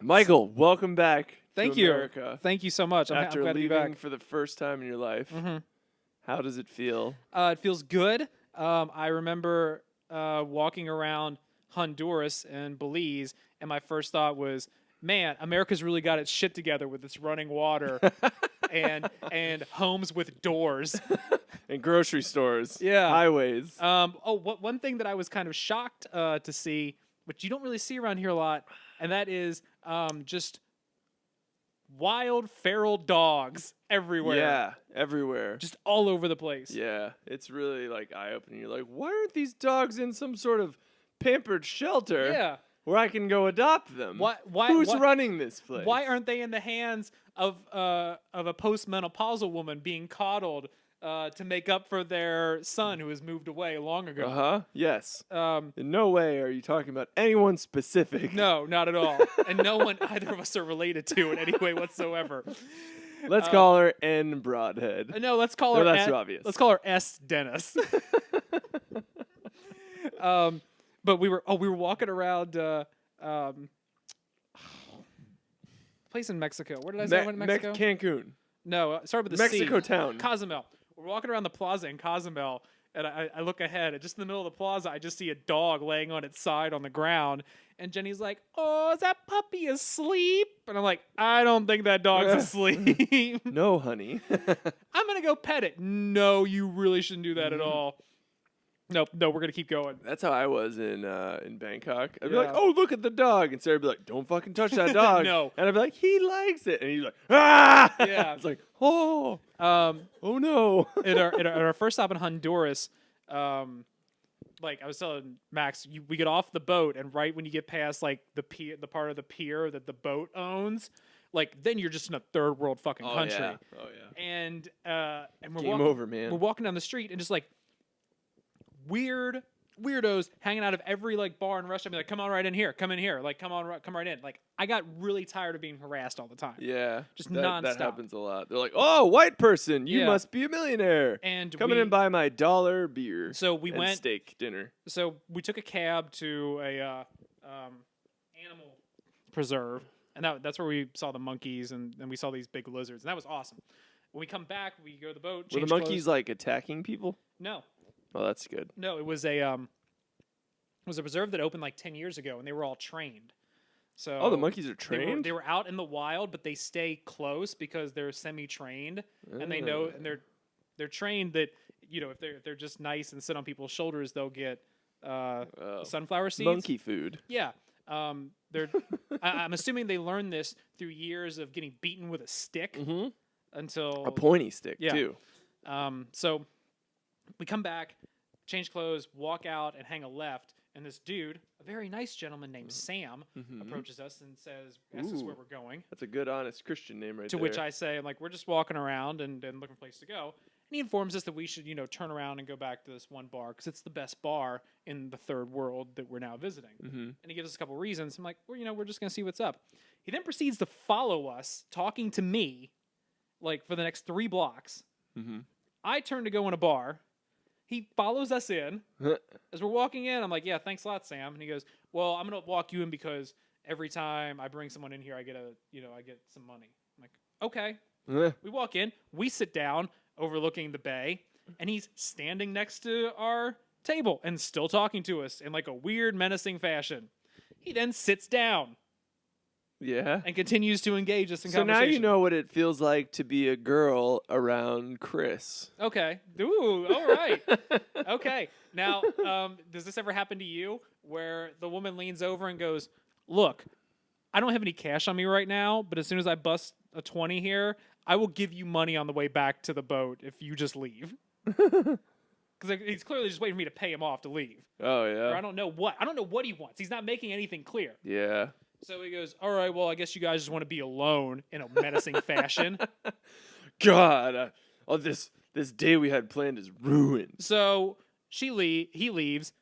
Michael, welcome back Thank to you. America. Thank you so much. I'm After glad to be leaving back. for the first time in your life, how does it feel? It feels good. I remember walking around Honduras and Belize, and my first thought was, man, America's really got its shit together with its running water and homes with doors. In grocery stores, Yeah. highways. One thing that I was kind of shocked to see, which you don't really see around here a lot, and that is just wild feral dogs everywhere. Yeah, everywhere. Just all over the place. Yeah, it's really like eye-opening. You're like, why aren't these dogs in some sort of pampered shelter? Yeah. Where I can go adopt them. Who's running this place? Why aren't they in the hands of a postmenopausal woman being coddled to make up for their son who has moved away long ago? Yes. In no way are you talking about anyone specific. No, not at all. And no one either of us are related to in any way whatsoever. Let's call her N. Broadhead. No, let's call her. That's too obvious. Let's call her S. Dennis. But we were walking around place in Mexico. Where did I say I went in Mexico? Cancun. No, it started with the Mexico C. town. Cozumel. We're walking around the plaza in Cozumel, and I look ahead, and just in the middle of the plaza, I just see a dog laying on its side on the ground. And Jenny's like, "Oh, is that puppy asleep?" And I'm like, "I don't think that dog's asleep." No, honey. I'm gonna go pet it. No, you really shouldn't do that at all. No, we're gonna keep going. That's how I was in Bangkok. I'd be like, "Oh, look at the dog," and Sarah'd be like, "Don't fucking touch that dog." No. And I'd be like, "He likes it," and he's like, "Ah!" Yeah. It's like, "Oh, oh no." At our first stop in Honduras, like I was telling Max, we get off the boat, and right when you get past like the part of the pier that the boat owns, like then you're just in a third world fucking country. Yeah. Oh yeah. And we're Game over, man. We're walking down the street and just like weirdos hanging out of every like bar and restaurant. Be like, come on right in here, come in here, like come right in. Like I got really tired of being harassed all the time. Yeah, just nonstop. That nonstop. happens a lot. They're like, "Oh, white person, you must be a millionaire." And come in and buy my $1 beer. So we went steak dinner. So we took a cab to a animal preserve, and that's where we saw the monkeys and we saw these big lizards, and that was awesome. When we come back, we go to the boat. Were the monkeys like attacking people? No. Oh, that's good. No, it was a preserve that opened like 10 years ago, and they were all trained. So the monkeys are trained? They were out in the wild, but they stay close because they're semi-trained, and they know, and they're trained that if they're just nice and sit on people's shoulders, they'll get sunflower seeds. Monkey food. Yeah. I'm assuming they learned this through years of getting beaten with a stick until a pointy stick too. So we come back, change clothes, walk out, and hang a left. And this dude, a very nice gentleman named Sam, approaches us and asks us where we're going. That's a good, honest Christian name right there. To which I say, I'm like, we're just walking around and looking for a place to go. And he informs us that we should, turn around and go back to this one bar because it's the best bar in the third world that we're now visiting. And he gives us a couple reasons. I'm like, well, we're just going to see what's up. He then proceeds to follow us, talking to me, like, for the next 3 blocks. I turn to go in a bar. He follows us in. As we're walking in, I'm like, yeah, thanks a lot, Sam. And he goes, well, I'm going to walk you in because every time I bring someone in here, I get some money. I'm like, okay. We walk in. We sit down overlooking the bay, and he's standing next to our table and still talking to us in like a weird, menacing fashion. He then sits down. Yeah. And continues to engage us in conversation. So now you know what it feels like to be a girl around Chris. Okay. Ooh, all right. Okay. Now, does this ever happen to you where the woman leans over and goes, look, I don't have any cash on me right now, but as soon as I bust a 20 here, I will give you money on the way back to the boat if you just leave. Because he's clearly just waiting for me to pay him off to leave. Oh, yeah. Or I don't know what he wants. He's not making anything clear. Yeah. So he goes, all right, well, I guess you guys just want to be alone in a menacing fashion. God, this day we had planned is ruined. So he leaves,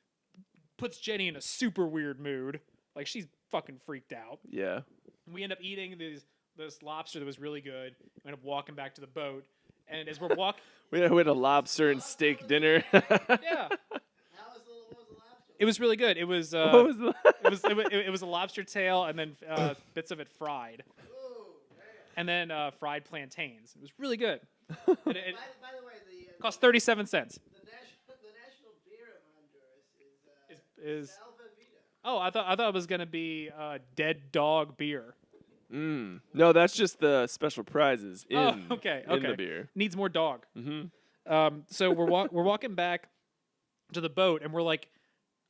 puts Jenny in a super weird mood. Like, she's fucking freaked out. Yeah. We end up eating this lobster that was really good. We end up walking back to the boat. And as we're walking... we had a lobster and steak dinner. Yeah. What was the lobster It was really good. It was What was the? it was a lobster tail and then bits of it fried, and then fried plantains. It was really good. It By the way, cost 37 cents. the national beer of Honduras Is Salva Vida. oh, I thought it was gonna be dead dog beer. No, that's just the special prizes in, okay. in the beer. Needs more dog. Mm-hmm. So we're walking back to the boat, and we're like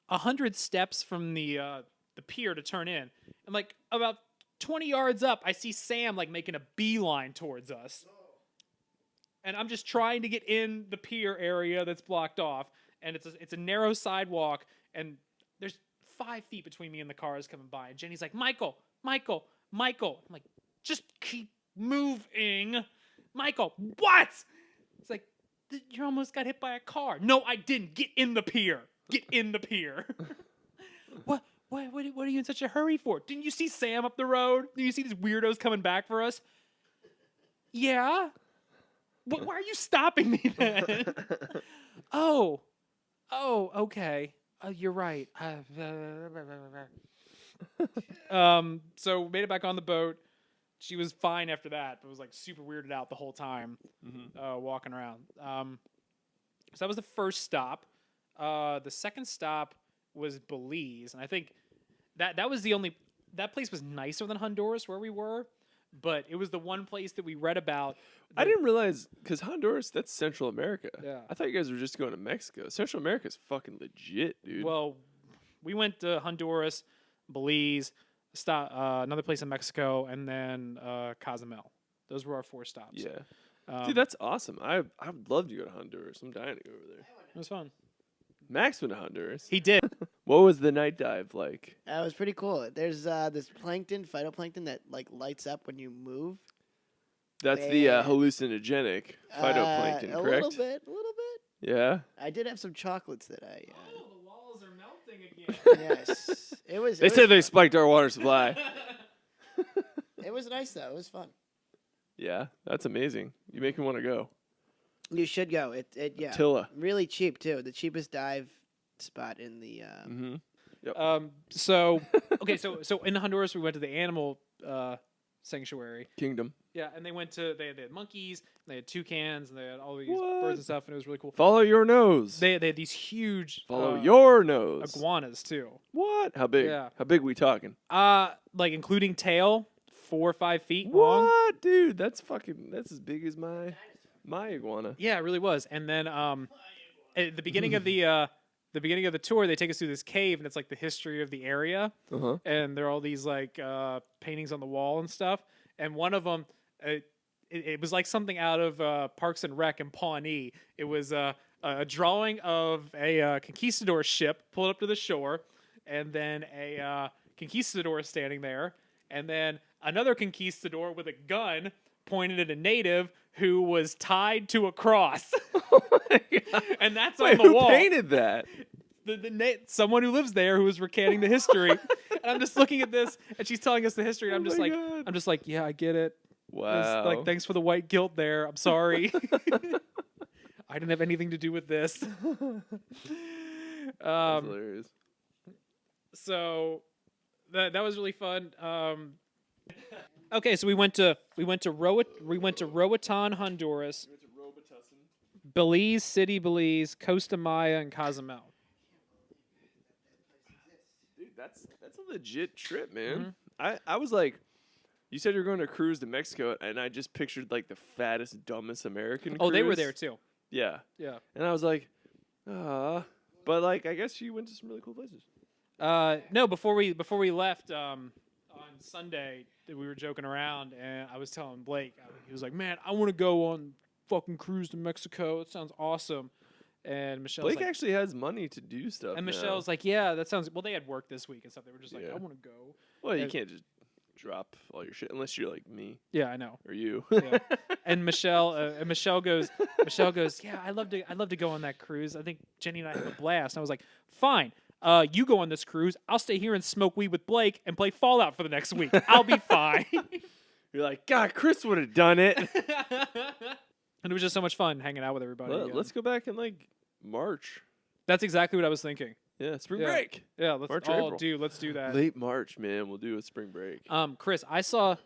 100 steps from the pier to turn in, and like about 20 yards up, I see Sam like making a beeline towards us, and I'm just trying to get in the pier area that's blocked off, and it's a narrow sidewalk, and there's 5 feet between me and the cars coming by, and Jenny's like, Michael. I'm like, just keep moving, Michael. What? It's like, you almost got hit by a car. No, I didn't. Get in the pier. Get in the pier. What are you in such a hurry for? Didn't you see Sam up the road? Didn't you see these weirdos coming back for us? Yeah. Why are you stopping me then? Oh, okay. You're right. So we made it back on the boat. She was fine after that, but was like super weirded out the whole time, walking around. So that was the first stop. The second stop was Belize, and I think that was the only. That place was nicer than Honduras where we were, but it was the one place that we read about. I didn't realize because Honduras, that's Central America. Yeah. I thought you guys were just going to Mexico. Central America's fucking legit, dude. Well, we went to Honduras, Belize, another place in Mexico, and then Cozumel. Those were our 4 stops. Yeah. Dude, that's awesome. I'd love to go to Honduras. I'm dying to go over there. It was fun. Max went to Honduras. He did. What was the night dive like? That was pretty cool. There's this phytoplankton that like lights up when you move. That's the hallucinogenic phytoplankton, a correct? A little bit. Yeah. I did have some chocolates that I. Oh, the walls are melting again. Yes, it was. They said they spiked our water supply. It was nice though. It was fun. Yeah, that's amazing. You make me want to go. You should go. Yeah. Attila. Really cheap too. The cheapest dive spot in the. So in Honduras we went to the animal sanctuary. Kingdom. Yeah, and they had monkeys, and they had toucans, and they had all these birds and stuff, and it was really cool. Follow your nose. They had these huge Follow your nose. iguanas too. What? How big? Yeah. How big we talking? Like including tail, 4 or 5 feet long. What, dude? That's as big as my iguana. Yeah, it really was. And then at the beginning of the tour, they take us through this cave, and it's like the history of the area. Uh-huh. And there are all these like paintings on the wall and stuff. And one of them, it was like something out of Parks and Rec in Pawnee. It was a drawing of a conquistador ship pulled up to the shore, and then a conquistador standing there, and then another conquistador with a gun pointed at a native who was tied to a cross. Oh my God. And that's Wait, on the who wall. painted that? Someone who lives there who was recanting the history. And I'm just looking at this, and she's telling us the history. And Oh my God. I'm just like, yeah, I get it. Wow. Like, thanks for the white guilt there. I'm sorry. I didn't have anything to do with this. That's hilarious. So that was really fun. Okay, so we went to Roatan, Honduras, Belize City, Belize, Costa Maya, and Cozumel. Dude, that's a legit trip, man. I was like, you said you're going to a cruise to Mexico, and I just pictured like the fattest, dumbest American Oh, cruise. they were there too. Yeah. Yeah. And I was like, but like I guess you went to some really cool places. No, before we left on Sunday, we were joking around, and I was telling Blake, he was like, "Man, I want to go on fucking cruise to Mexico. It sounds awesome." And Michelle's Blake like, actually has money to do stuff. and now. Michelle's like, "Yeah, that sounds." Well, they had work this week and stuff. They were just like, Yeah. "I want to go." Well, you and- can't just drop all your shit unless you're like me Yeah, I know. or you. Yeah. And Michelle goes, "Yeah, I'd love to go on that cruise. I think Jenny and I have a blast." And I was like, "Fine. You go on this cruise. I'll stay here and smoke weed with Blake and play Fallout for the next week. I'll be fine." You're like, God, Chris would have done it. And it was just so much fun hanging out with everybody. Let's go back in like March. That's exactly what I was thinking. Yeah, spring Yeah. break. Yeah, let's March, all April. do. Let's do that. Late March, man. We'll do a spring break. Chris, I saw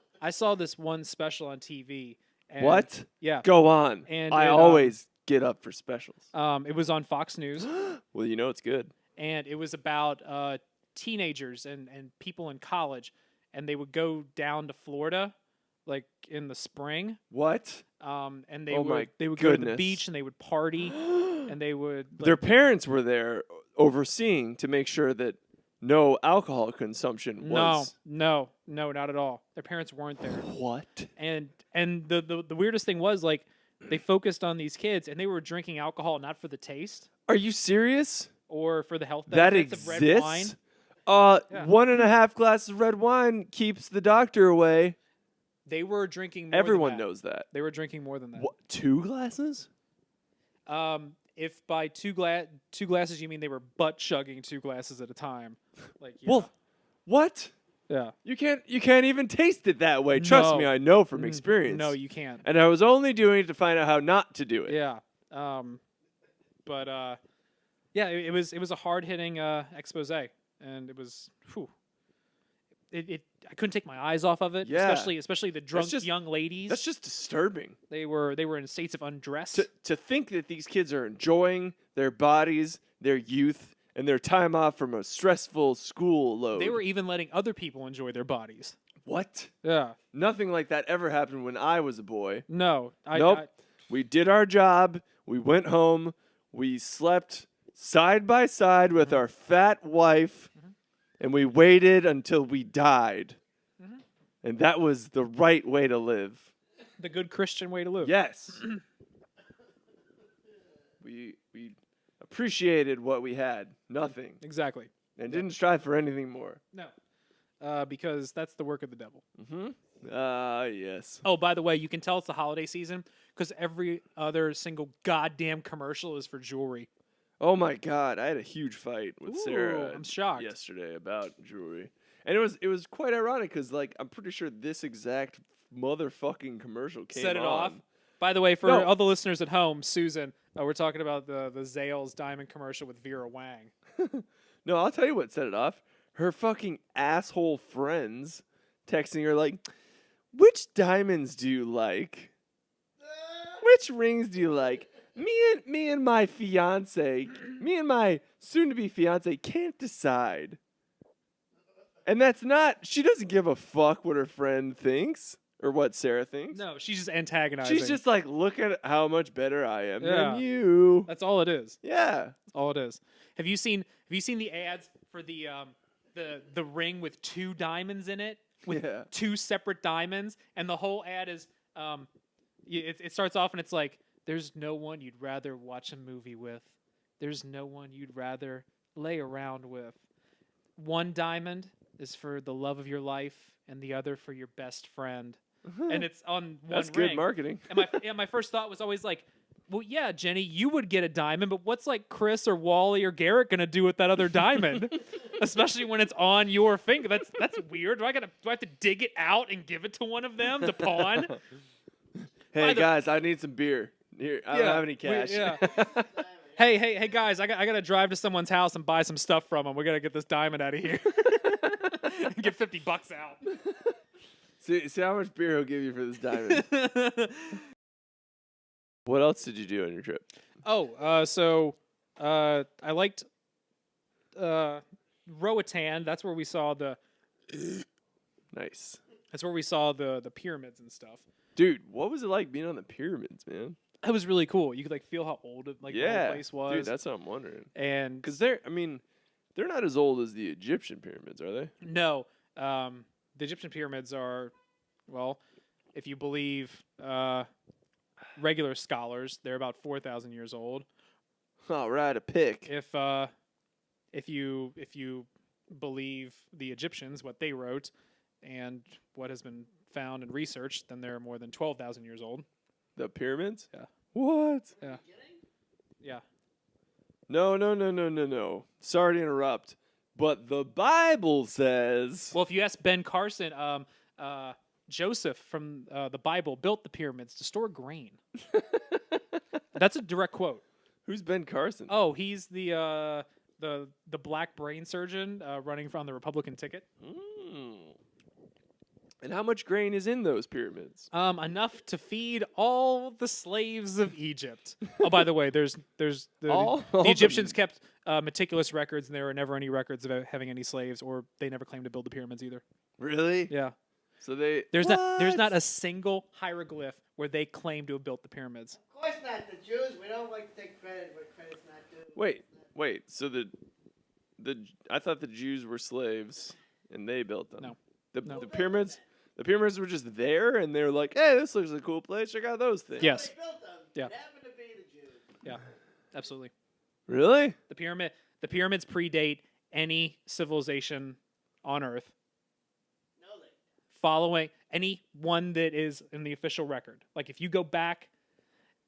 this one special on TV. And What? Yeah. Go on. And I it, always get up for specials. It was on Fox News, Well, you know it's good. and it was about teenagers and people in college, and they would go down to Florida, like in the spring. What? And they Oh my would go to the goodness. beach and they would party and they would Their parents were there overseeing to make sure that no alcohol consumption was. no, not at all. Their parents weren't there. What? And the weirdest thing was, like, they focused on these kids and they were drinking alcohol not for the taste Are you serious? or for the health That benefits of red wine. exists? Yeah. 1.5 glasses of red wine keeps the doctor away. They were drinking more Everyone than that. knows that. They were drinking more than that. What? 2 glasses? If by two glasses you mean they were butt chugging 2 glasses at a time, like, yeah. Well, what? Yeah. You can't even taste it that way. Trust No. me, I know from experience. No, you can't. And I was only doing it to find out how not to do it. Yeah. But yeah, it was a hard hitting expose, and it was I couldn't take my eyes off of it. Yeah. Especially the drunk just- young ladies. That's just disturbing. They were in states of undress. To think that these kids are enjoying their bodies, their youth, and their time off from a stressful school load. They were even letting other people enjoy their bodies. What? Yeah. Nothing like that ever happened when I was a boy. No. Nope. We did our job. We went home. We slept side by side with our fat wife, and we waited until we died. And that was the right way to live. The good Christian way to live. Yes. we appreciated what we had. Nothing. Exactly. And didn't strive for anything more. No. Because that's the work of the devil. Yes. Oh, by the way, you can tell it's the holiday season because every other single goddamn commercial is for jewelry. Oh my God, I had a huge fight with Sarah. I'm shocked. Yesterday about jewelry, and it was quite ironic because, like, I'm pretty sure this exact motherfucking commercial came Set it off. on. By the way, for No. all the listeners at home, Susan, we're talking about the Zales diamond commercial with Vera Wang. No, I'll tell you what set it off. Her fucking asshole friends texting her like, "Which diamonds do you like? Which rings do you like?" Me and my fiance, me and my soon-to-be fiance can't decide. And that's not. She doesn't give a fuck what her friend thinks or what Sarah thinks. No, she's just antagonizing. She's just like, look at how much better I am Yeah. than you. That's all it is. Yeah. That's all it is. Have you seen the ads for the ring with 2 diamonds in it? With Yeah. 2 separate diamonds, and the whole ad is it starts off and it's like, there's no one you'd rather watch a movie with. There's no one you'd rather lay around with. 1 diamond is for the love of your life, and the other for your best friend. And it's on one That's ring. good marketing. And my first thought was always like, well, yeah, Jenny, you would get a diamond, but what's like Chris or Wally or Garrett gonna do with that other diamond? Especially when it's on your finger. That's weird. Do I have to dig it out and give it to one of them to pawn? Hey guys, I need some beer. Here, I don't have any cash. Hey guys, I gotta drive to someone's house and buy some stuff from them. We gotta get this diamond out of here. And get $50 out. See how much beer he'll give you for this diamond. What else did you do on your trip? So I liked Roatan. That's where we saw the Nice. That's where we saw the pyramids and stuff. Dude, what was it like being on the pyramids, man? That was really cool. You could like feel how old the whole place was. Dude, that's what I'm wondering. And Because they're not as old as the Egyptian pyramids, are they? no, the Egyptian pyramids are, well, if you believe regular scholars, they're about 4,000 years old. All right, a pick. If you believe the Egyptians, what they wrote, and what has been found and researched, then they're more than 12,000 years old. The pyramids? Yeah. What? Yeah. Yeah. No. Sorry to interrupt, but the Bible says. Well, if you ask Ben Carson, Joseph from the Bible built the pyramids to store grain. That's a direct quote. Who's Ben Carson? Oh, he's the the black brain surgeon running on the Republican ticket. And how much grain is in those pyramids? Enough to feed all the slaves of Egypt. Oh, by the way, there's All the of Egyptians them? kept meticulous records, and there were never any records of having any slaves, or they never claimed to build the pyramids either. Really? Yeah, So they there's not What? a single hieroglyph where they claim to have built the pyramids. Of course not. The Jews, we don't like to take credit where credit's not due. Wait. So I thought the Jews were slaves and they built them. No. The pyramids. The pyramids were just there, and they were like, "Hey, this looks like a cool place. Check out those things." Yes. They built them. Yeah. It happened to be the Jews. Yeah, absolutely. Really? The pyramids predate any civilization on Earth, No, they. following any one that is in the official record. Like if you go back,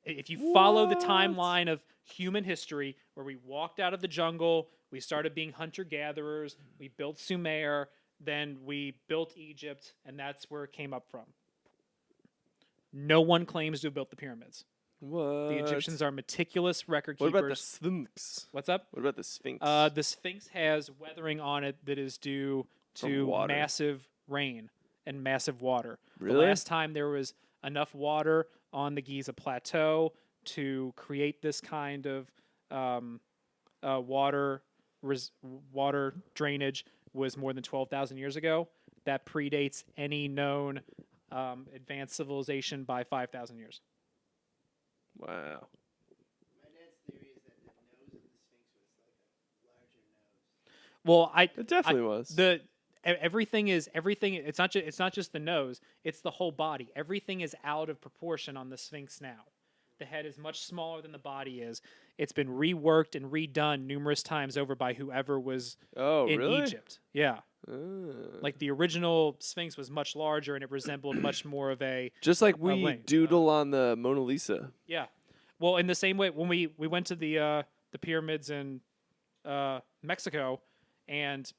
if you follow the What? timeline of human history, where we walked out of the jungle, we started being hunter-gatherers, we built Sumer, then we built Egypt, and that's where it came up from. No one claims to have built the pyramids. What? The Egyptians are meticulous record What keepers. about the Sphinx? What's up? What about the Sphinx? The Sphinx has weathering on it that is due From to water. massive rain and massive water. Really? The last time there was enough water on the Giza Plateau to create this kind of water drainage was more than 12,000 years ago. That predates any known advanced civilization by 5,000 years. Wow. My dad's theory is that the nose of the Sphinx was like a larger nose. Well, It definitely was. Everything is everything. It's not just the nose. It's the whole body. Everything is out of proportion on the Sphinx now. The head is much smaller than the body is. It's been reworked and redone numerous times over by whoever was Oh, in really? Egypt. Yeah, Ah. like the original Sphinx was much larger and it resembled much more of a Just like we link. doodle on the Mona Lisa. yeah. Well, in the same way, when we went to the pyramids in Mexico, and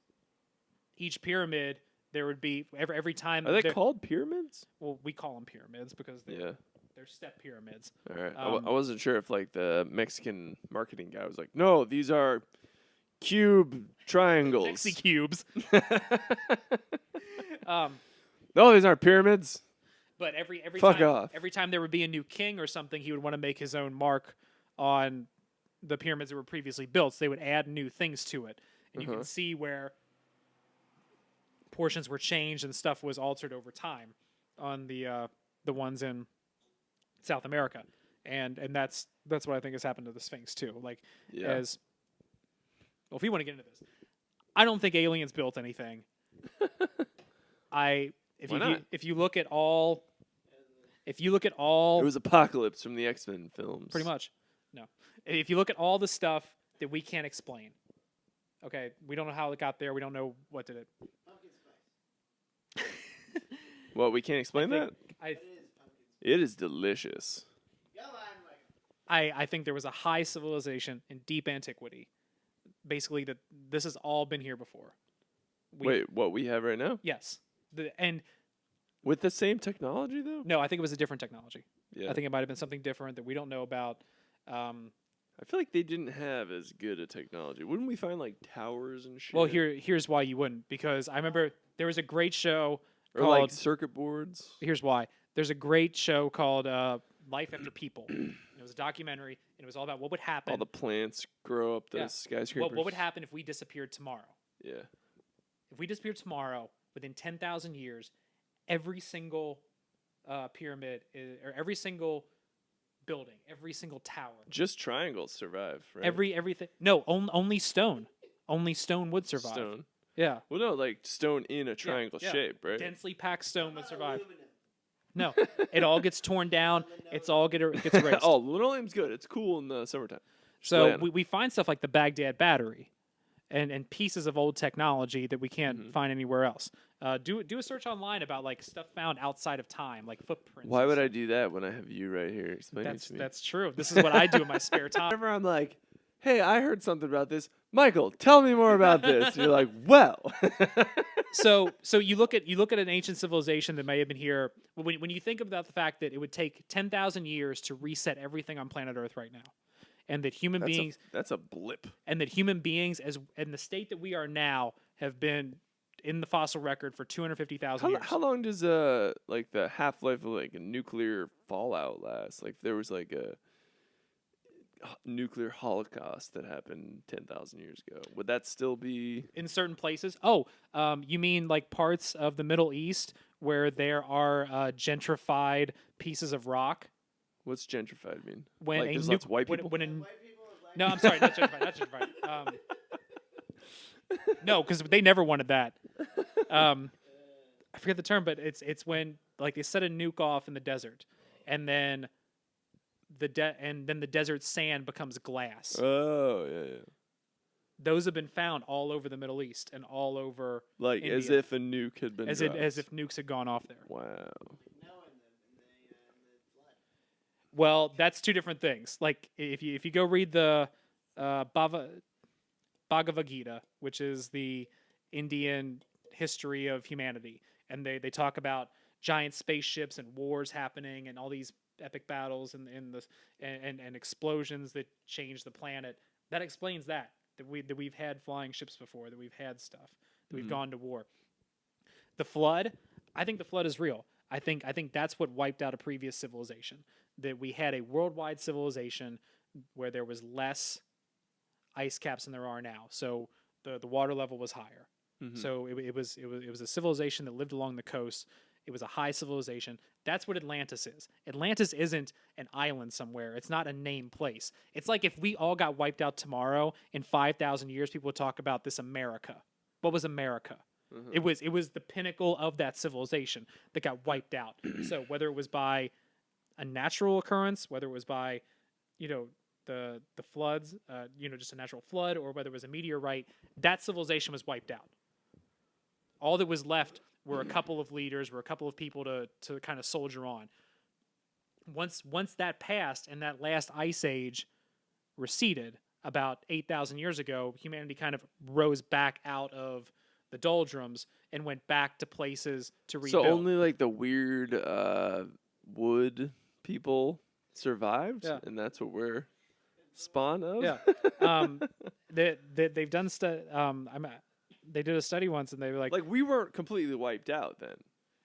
each pyramid there would be every time. Are they there- called pyramids? Well, we call them pyramids because they're step pyramids. All right. I Um, wasn't sure if like the Mexican marketing guy was like, "No, these are cube triangles." Mexi cubes. No, these aren't pyramids. But every Fuck time off. every time there would be a new king or something, he would want to make his own mark on the pyramids that were previously built. So they would add new things to it, and you can see where portions were changed and stuff was altered over time on the ones in South America, and that's what I think has happened to the Sphinx too. Like Yeah. as well, if you want to get into this, I don't think aliens built anything. Why not? If you look at all It was Apocalypse from the X-Men films. pretty much. No. If you look at all the stuff that we can't explain, okay, we don't know how it got there. We don't know what did it. Pumpkin spice. What, we can't explain I that? think, I, It is pumpkin spice. It is delicious. Go on, Mike. I think there was a high civilization in deep antiquity. Basically, that this has all been here before. Wait, what we have right now? Yes. And With the same technology, though? no, I think it was a different technology. Yeah. I think it might have been something different that we don't know about. I feel like they didn't have as good a technology. Wouldn't we find like towers and shit? Well, here's why you wouldn't, because I remember there was a great show or called. like circuit boards. Here's why. There's a great show called Life After People. It was a documentary, and it was all about what would happen. All the plants grow up the Yeah. skyscrapers. what would happen if we disappeared tomorrow? Yeah. If we disappeared tomorrow, within 10,000 years, every single pyramid or every single building, every single tower, Just triangles survive, right? everything. No, only stone. Only stone would survive. stone. Yeah. Well, no, like stone in a triangle yeah. shape, right? Densely packed stone would survive. Aluminum. No, it all gets torn down. It's all gets erased. Oh, linoleum's good. It's cool in the summertime. So Atlanta. we find stuff like the Baghdad battery and pieces of old technology that we can't Mm-hmm. find anywhere else. Do a search online about like stuff found outside of time, like footprints. Why and would stuff. I do that when I have you right here explaining That's to me? that's true. This is what I do in my spare time. Whenever I'm like, hey, I heard something about this. Michael, tell me more about this. You're like, well. So you look at an ancient civilization that may have been here. When you think about the fact that it would take 10,000 years to reset everything on planet Earth right now, and that human beings that's a blip. and that human beings as in the state that we are now have been in the fossil record for 250,000 years. How long does like the half-life of like a nuclear fallout last? Like if there was like a nuclear holocaust that happened 10,000 years ago, would that still be In certain places? Oh, you mean like parts of the Middle East where there are gentrified pieces of rock? what's gentrified mean? When Like a there's lots of white when, people? when a, White people or black no, I'm sorry, not gentrified, not gentrified. No, because they never wanted that. I forget the term, but it's when like they set a nuke off in the desert, and then the desert sand becomes glass. Oh, yeah. Those have been found all over the Middle East and all over Like India. as if a nuke had been as dropped. if nukes had gone off there. Wow. Noah in the flood. Well, that's two different things. Like if you go read the Bhagavad Gita, which is the Indian history of humanity, and they talk about giant spaceships and wars happening and all these epic battles and explosions that change the planet. That explains that we've had flying ships before, that we've had stuff, that we've gone to war. The flood, I think the flood is real. I think that's what wiped out a previous civilization. That we had a worldwide civilization where there was less ice caps than there are now. So the water level was higher. So it was a civilization that lived along the coast. It was a high civilization. That's what Atlantis is. Atlantis isn't an island somewhere. It's not a named place. It's like if we all got wiped out tomorrow, in 5,000 years, people would talk about this America. What was America? It was the pinnacle of that civilization that got wiped out. So whether it was by a natural occurrence, whether it was by, the floods, just a natural flood, or whether it was a meteorite, that civilization was wiped out. All that was left were a couple of leaders, were a couple of people to kind of soldier on. Once that passed and that last ice age receded about 8,000 years ago, humanity kind of rose back out of the doldrums and went back to places to rebuild. So only like the weird wood people survived, and that's what we're spawn of. Yeah. They've done they did a study once, and they were like we weren't completely wiped out then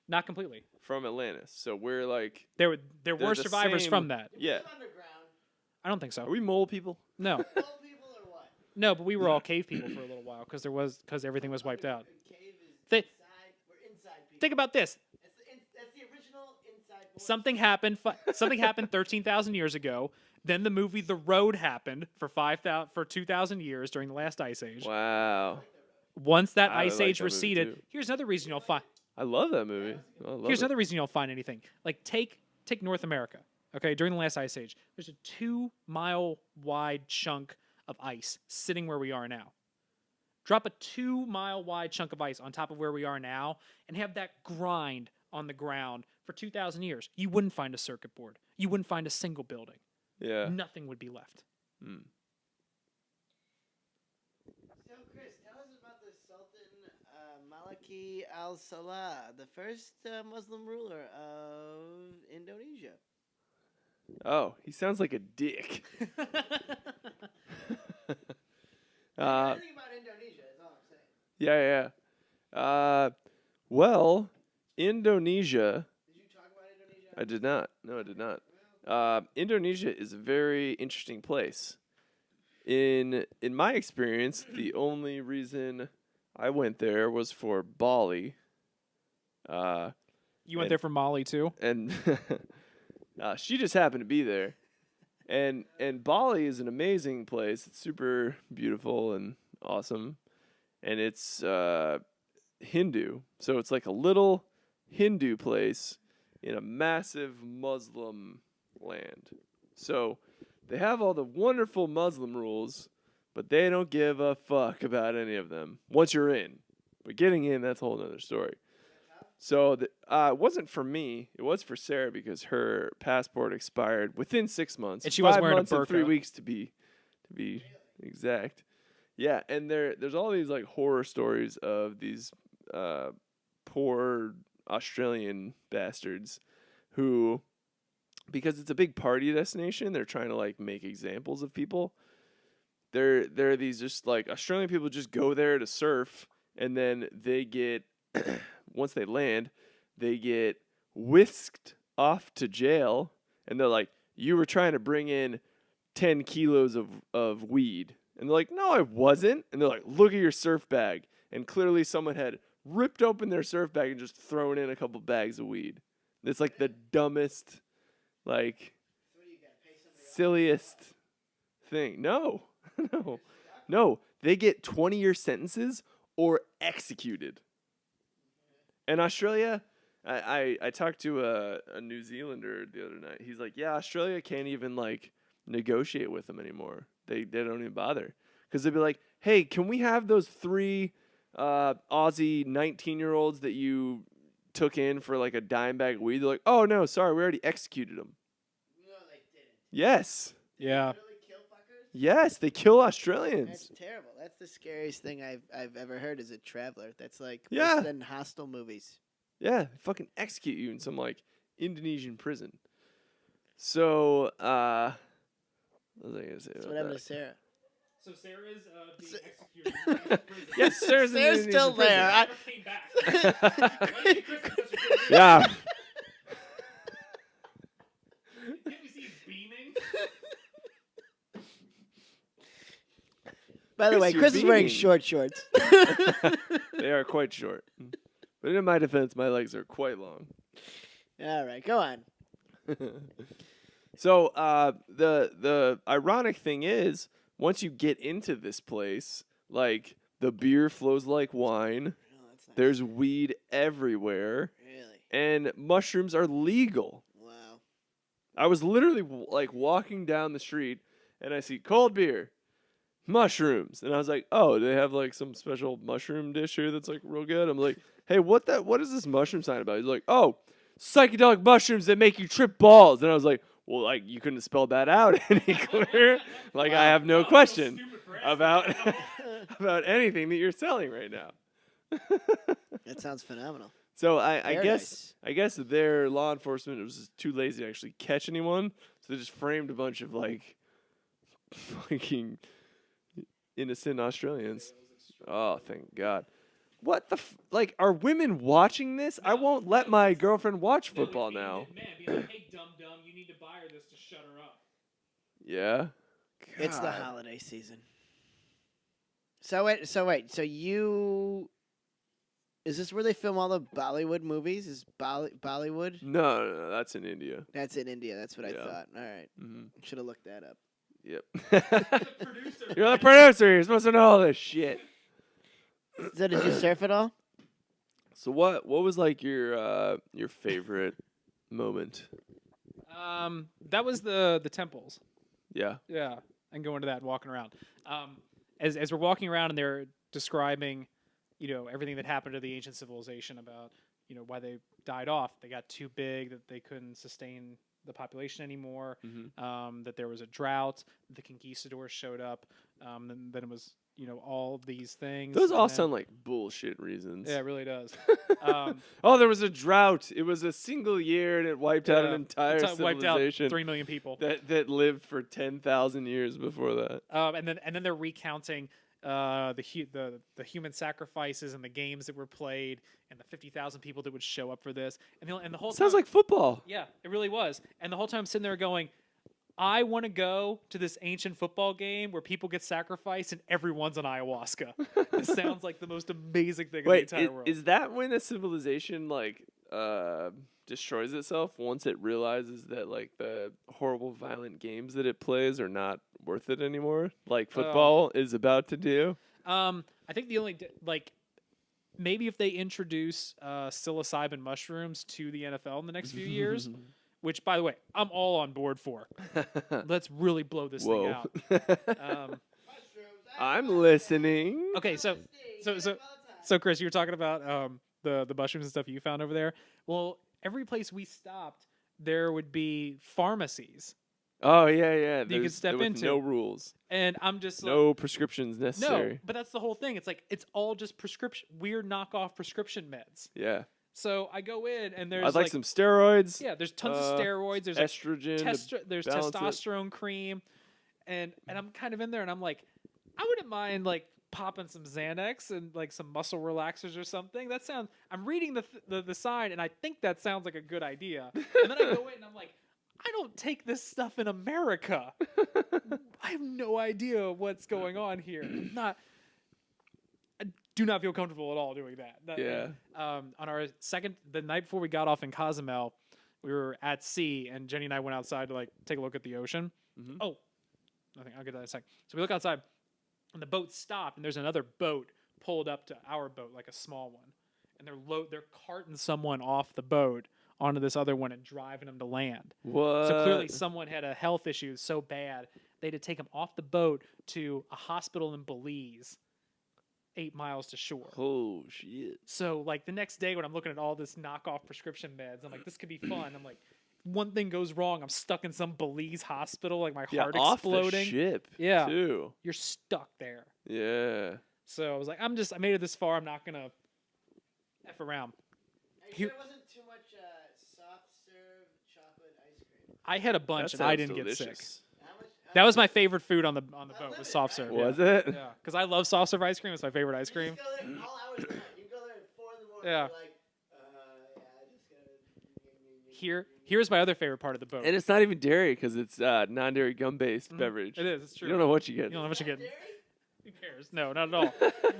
not completely. from Atlantis. So we're like There were the survivors same- from that. Yeah. Underground. I don't think so. Are we mole people? No, Old people or what? no, but we were all cave people for a little while because everything was wiped out. A cave is They- inside. We're inside people. Think about this. That's the original inside. Voice. Something happened. Something happened 13,000 years ago. Then the movie The Road happened for 2,000 years during the last ice age. Wow. Once that I ice like age that movie receded, too. here's another reason you'll find. I love that movie. I love Here's it. another reason you'll find anything. Like take North America. Okay, during the last ice age, there's a 2-mile wide chunk of ice sitting where we are now. Drop a 2-mile wide chunk of ice on top of where we are now, and have that grind on the ground for 2,000 years. You wouldn't find a circuit board. You wouldn't find a single building. Yeah. Nothing would be left. Mm. So, Chris, tell us about the Sultan Maliki al-Salah, the first Muslim ruler of Indonesia. Oh, he sounds like a dick. Anything about Indonesia is all I'm saying. Yeah. Well, Indonesia. Did you talk about Indonesia? I did not. No, I did not. Indonesia is a very interesting place. In my experience, the only reason I went there was for Bali. You went there for Mali too? And she just happened to be there. And Bali is an amazing place. It's super beautiful and awesome. And it's Hindu. So it's like a little Hindu place in a massive Muslim land. So they have all the wonderful Muslim rules, but they don't give a fuck about any of them once you're in. But getting in, that's a whole other story. So it wasn't for me. It was for Sarah because her passport expired within 6 months. And she wasn't 5 wearing a months and 3 burqa. weeks to be exact. Yeah, and there's all these like horror stories of these poor Australian bastards who because it's a big party destination. They're trying to like make examples of people. There are these just like Australian people just go there to surf, and then they get once they land, they get whisked off to jail, and they're like, "You were trying to bring in 10 kilos of weed," and they're like, "No, I wasn't," and they're like, "Look at your surf bag," and clearly someone had ripped open their surf bag and just thrown in a couple bags of weed. It's like the dumbest, like silliest thing. No. No. They get 20-year sentences or executed. And Australia, I talked to a New Zealander the other night. He's like, yeah, Australia can't even like negotiate with them anymore. They don't even bother. Because they'd be like, hey, can we have those 3 Aussie 19-year-olds that you took in for like a dime bag of weed? They're like, oh, no, sorry, we already executed them. No, they didn't. Yes. Yeah. Yes, they kill Australians. That's terrible. That's the scariest thing I've ever heard as a traveler. That's like Yeah. worse than Hostel movies. Yeah, they fucking execute you in some like Indonesian prison. So, what was I gonna say? That's about what happened that? to Sarah. So Sarah's being executed in prison. Yes, Sarah's in Sarah's Indonesian still prison. there. Never came back. Why do you think Chris is such a good movie? Yeah. Can't we see him beaming? By the Chris, way, you're Chris is wearing beaming. short shorts. They are quite short. But in my defense, my legs are quite long. All right, go on. So the ironic thing is, once you get into this place, like the beer flows like wine, No, that's not there's weed everywhere, really. and mushrooms are legal. Wow. I was literally like walking down the street, and I see cold beer, mushrooms, and I was like, oh, they have like some special mushroom dish here that's like real good. I'm like, hey, what is this mushroom sign about? He's like, oh, psychedelic mushrooms that make you trip balls. And I was like, well, like you couldn't have spelled that out any clearer. Like I have no question about about anything that you're selling right now. That sounds phenomenal. So I Paradise. guess their law enforcement was just too lazy to actually catch anyone, so they just framed a bunch of like fucking innocent Australians. Oh, thank God. What the like? Are women watching this? I won't let my girlfriend watch football now. Man, be like, hey, dum dum, you need to buy her this to shut her up. Yeah. It's the God. holiday season. So wait. So you is this where they film all the Bollywood movies? Is Bollywood? No, that's in India. That's in India. That's what I Yeah. thought. All right. Mm-hmm. Should have looked that up. Yep. The producer. You're the producer. You're supposed to know all this shit. So did you surf at all? So what was like your favorite moment? That was the temples. Yeah. Yeah, and go into that and walking around. As we're walking around and they're describing, everything that happened to the ancient civilization about, why they died off. They got too big that they couldn't sustain the population anymore. Mm-hmm. That there was a drought. The conquistadors showed up. Then it was, all these things. Those all and then- sound like bullshit reasons. Yeah, it really does. Oh, there was a drought. It was a single year, and it wiped out an entire wiped out civilization 3 million people. that lived for 10,000 years before that. And then they're recounting the human sacrifices and the games that were played and the 50,000 people that would show up for this and the whole Sounds time, like football. yeah, it really was. And the whole time I'm sitting there going, I want to go to this ancient football game where people get sacrificed and everyone's on ayahuasca. It sounds like the most amazing thing Wait, in the entire world. is that when a civilization like destroys itself once it realizes that like the horrible violent games that it plays are not worth it anymore, like football is about to do? I think the only maybe if they introduce psilocybin mushrooms to the NFL in the next few years, which by the way I'm all on board for. Let's really blow this thing out. I'm listening. Okay, so Chris, you were talking about the mushrooms and stuff you found over there. Well, every place we stopped, there would be pharmacies, Oh yeah. you could step with into. no rules, and I'm just like, no prescriptions necessary. no, but that's the whole thing. It's like it's all just prescription, weird knockoff prescription meds. Yeah. So I go in and there's I'd like some steroids. yeah, there's tons of steroids. There's like estrogen. there's balance it. testosterone cream, and I'm kind of in there and I'm like, I wouldn't mind like popping some Xanax and like some muscle relaxers or something. That sounds. I'm reading the sign and I think that sounds like a good idea. And then I go in and I'm like, I don't take this stuff in America. I have no idea what's going on here. I do not feel comfortable at all doing that. Yeah. On our the night before we got off in Cozumel, we were at sea, and Jenny and I went outside to like take a look at the ocean. Mhm. Oh, nothing. I'll get that in a sec. So we look outside, and the boat stopped, and there's another boat pulled up to our boat, like a small one, and they're carting someone off the boat onto this other one and driving them to land. What? So clearly, someone had a health issue so bad they had to take him off the boat to a hospital in Belize, 8 miles to shore. Oh shit. So like the next day when I'm looking at all this knockoff prescription meds, I'm like, this could be fun. I'm like, one thing goes wrong, I'm stuck in some Belize hospital, like my heart off exploding. the ship. Yeah. Too. You're stuck there. Yeah. So I was like, I made it this far. I'm not gonna F around. Are you sure it wasn't too much soft serve chocolate ice cream? I had a bunch That and I sounds didn't get sick. delicious. That was my favorite food on the boat was soft serve. Was yeah. it? Yeah, because I love soft serve ice cream. It's my favorite ice cream. You just go there all hours of the night. You go there at 4 in the morning. Yeah. You're like, I just gotta. Here's my other favorite part of the boat. And it's not even dairy because it's non-dairy gum-based beverage. It is. It's true. You don't know what you get. You don't know what you get. Dairy? Who cares? No, not at all.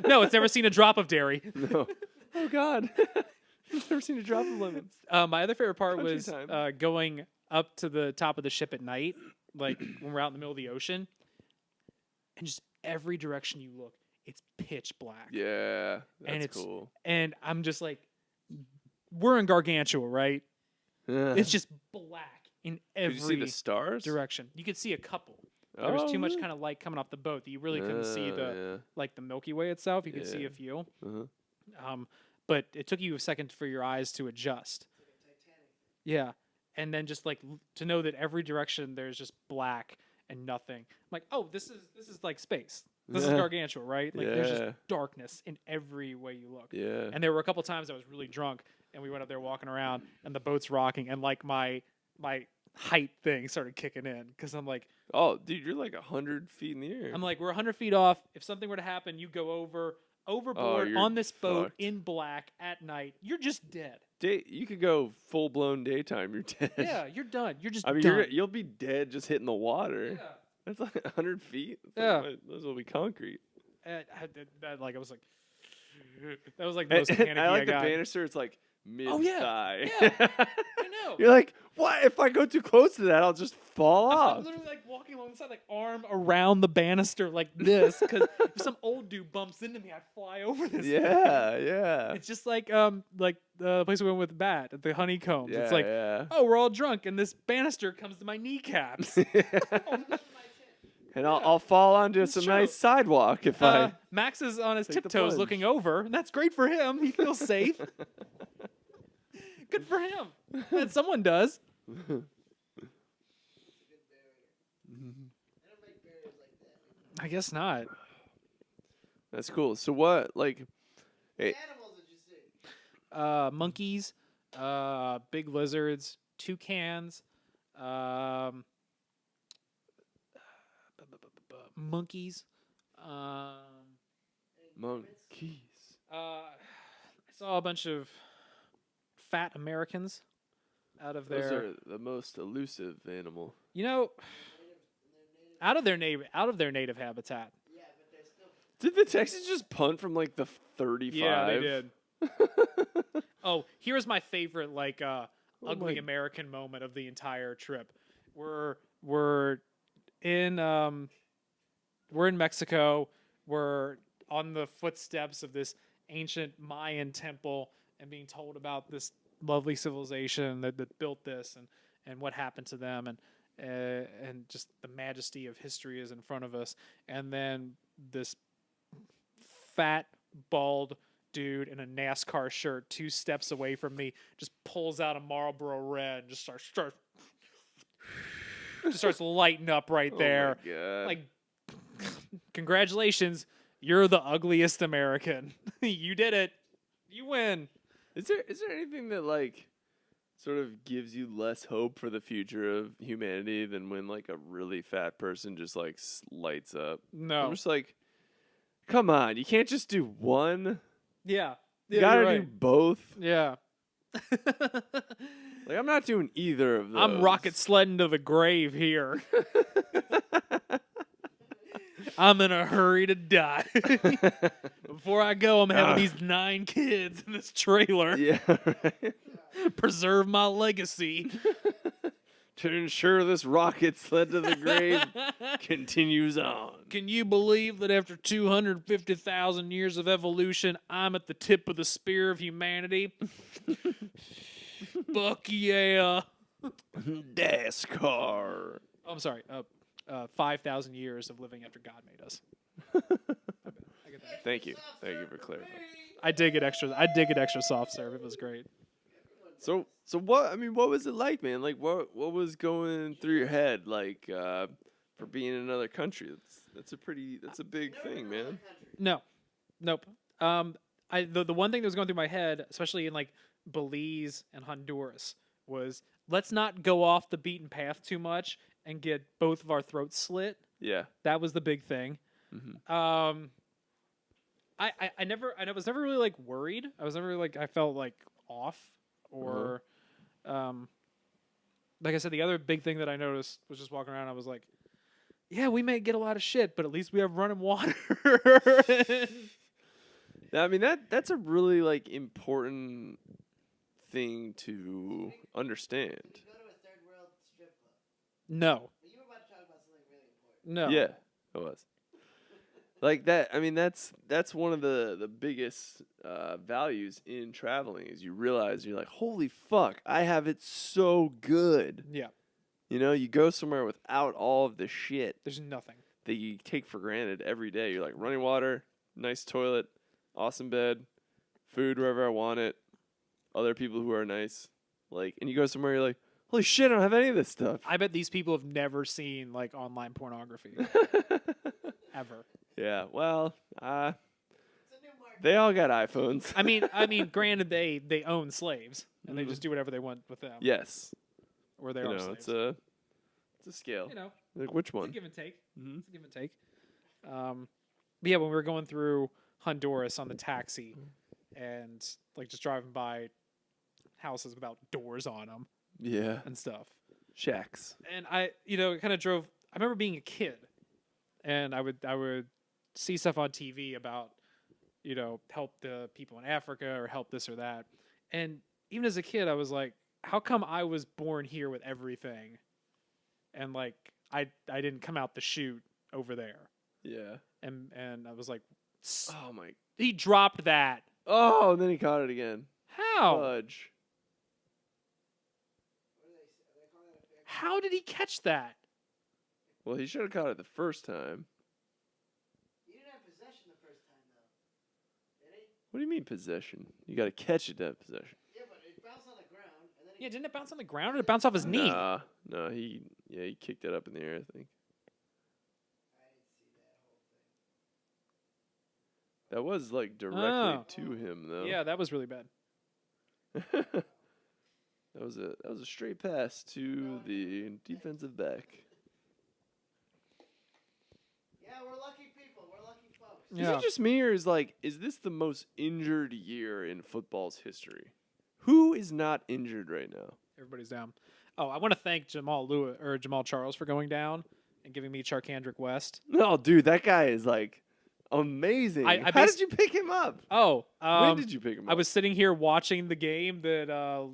No, it's never seen a drop of dairy. No. Oh God. I've never seen a drop of lemons. My other favorite part Country was time. going up to the top of the ship at night, like when we're out in the middle of the ocean, and just every direction you look, it's pitch black. Yeah, that's And it's- cool. And I'm just like, we're in Gargantua, right? It's just black in Did you see every the stars? direction. You could see a couple. There was too much really? kind of light coming off the boat that you really couldn't see Oh, like the Milky Way itself. You could see Yeah. a few. Uh-huh. But it took you a second for your eyes to adjust. Yeah. And then just like to know that every direction there's just black and nothing. I'm like, oh, this is like space. This is Yeah. Gargantua, right? Like there's Yeah. just darkness in every way you look. Yeah. And there were a couple times I was really drunk and we went up there walking around and the boat's rocking and like my height thing started kicking in because I'm like, Oh, dude, you're like 100 feet in the air. we're 100 feet off. If something were to happen, you go overboard you're on this boat fucked. in black at night. You're just dead. You could go full-blown daytime. You're dead. Yeah, you're done. You're just I mean, done. you'll be dead just hitting the water. Yeah. That's like 100 feet. Yeah. Those will be concrete. I was like, that was like the most panicky I like the got. banister. It's like mid Oh, yeah. thigh. Yeah. I know. You're like, what? If I go too close to that, I'll just fall I'm off. literally like walking along the side, like arm around the banister like this, because if some old dude bumps into me, I'd fly over this. thing. Yeah, yeah. It's just like the place we went with Bat at the Honeycombs. Yeah, It's like, yeah. oh, we're all drunk, and this banister comes to my kneecaps. And I'll fall onto It's some true. nice sidewalk if I. Max is on his Take the tiptoes plunge. looking over, and that's great for him. He feels safe. Good for him. And someone does. I guess not. That's cool. So what, like, hey, Animals did you see? Monkeys, big lizards, toucans, monkeys. monkeys? I saw a bunch of fat Americans out of Those their, are the most elusive animal. out of their native habitat. Yeah, but they're still. Did the Texans just punt from like the 35? Yeah, they did. Oh, here's my favorite ugly my- American moment of the entire trip. We're in Mexico. We're on the footsteps of this ancient Mayan temple and being told about this lovely civilization that built this and what happened to them and just the majesty of history is in front of us. And then this fat, bald dude in a NASCAR shirt 2 steps away from me just pulls out a Marlboro Red and just starts lighting up right there. Oh my God. Like, congratulations, you're the ugliest American. You did it. You win. Is there anything that like sort of gives you less hope for the future of humanity than when like a really fat person just like lights up? No. I'm just like, come on, you can't just do one. Yeah. You Yeah, gotta you're do right. both. Yeah. Like I'm not doing either of those. I'm rocket sledding to the grave here. I'm in a hurry to die. Before I go, I'm having these 9 kids in this trailer. Yeah, right. Preserve my legacy. To ensure this rocket sled to the grave continues on. Can you believe that after 250,000 years of evolution, I'm at the tip of the spear of humanity? Fuck yeah. NASCAR. Oh, I'm sorry. 5,000 years of living after God made us. I get that. Thank you for clarifying. I did get extra soft serve. It was great. So what? I mean, what was it like, man? Like, what was going through your head, like, for being in another country? That's a big thing, man. No, nope. The one thing that was going through my head, especially in like Belize and Honduras, was let's not go off the beaten path too much and get both of our throats slit. Yeah. That was the big thing. Mm-hmm. I was never really like worried. I was never really, like I felt like off or, like I said, the other big thing that I noticed was just walking around. I was like, yeah, we may get a lot of shit, but at least we have running water. I mean that's a really like important thing to understand. Go to a third world strip club. No, But you were about to talk about something really important. no. Yeah, it was. Like that. I mean, that's one of the biggest values in traveling is you realize you're like, holy fuck, I have it so good. Yeah. You know, you go somewhere without all of the shit There's nothing. that you take for granted every day. You're like running water, nice toilet, awesome bed, food wherever I want it, other people who are nice. Like, and you go somewhere, you're like, holy shit, I don't have any of this stuff. I bet these people have never seen like online pornography ever. Yeah, well, It's a new market. they all got iPhones. I mean, granted, they own slaves and they just do whatever they want with them. Yes. Or they You are know, slaves. it's a scale. You know, Like which it's a one? give and take. Mhm. It's a give and take. But yeah, when we were going through Honduras on the taxi and like just driving by houses without doors on them Yeah. and stuff. Shacks. And I kind of drove. I remember being a kid, and I would see stuff on TV about, help the people in Africa or help this or that. And even as a kid, I was like, how come I was born here with everything, and like I didn't come out the chute over there? Yeah. And I was like, Oh my. he dropped that. Oh, and then he caught it again. How? Fudge. How did he catch that? Well, he should have caught it the first time. You didn't have possession the first time, though. Did he? What do you mean possession? You got to catch it to have possession. Yeah, but it bounced on the ground, and then Yeah, didn't it bounce on the ground or did it bounce off his knee? No, he kicked it up in the air, I think. I didn't see that whole thing. That was like directly Oh. to him though. Yeah, that was really bad. That was a straight pass to the defensive back. Yeah, we're lucky people. We're lucky folks. Is Yeah. it just me or is this the most injured year in football's history? Who is not injured right now? Everybody's down. Oh, I want to thank Jamal Charles for going down and giving me Charkandrick West. No, dude, that guy is like amazing. I How bas- did you pick him up? Oh, When did you pick him up? I was sitting here watching the game that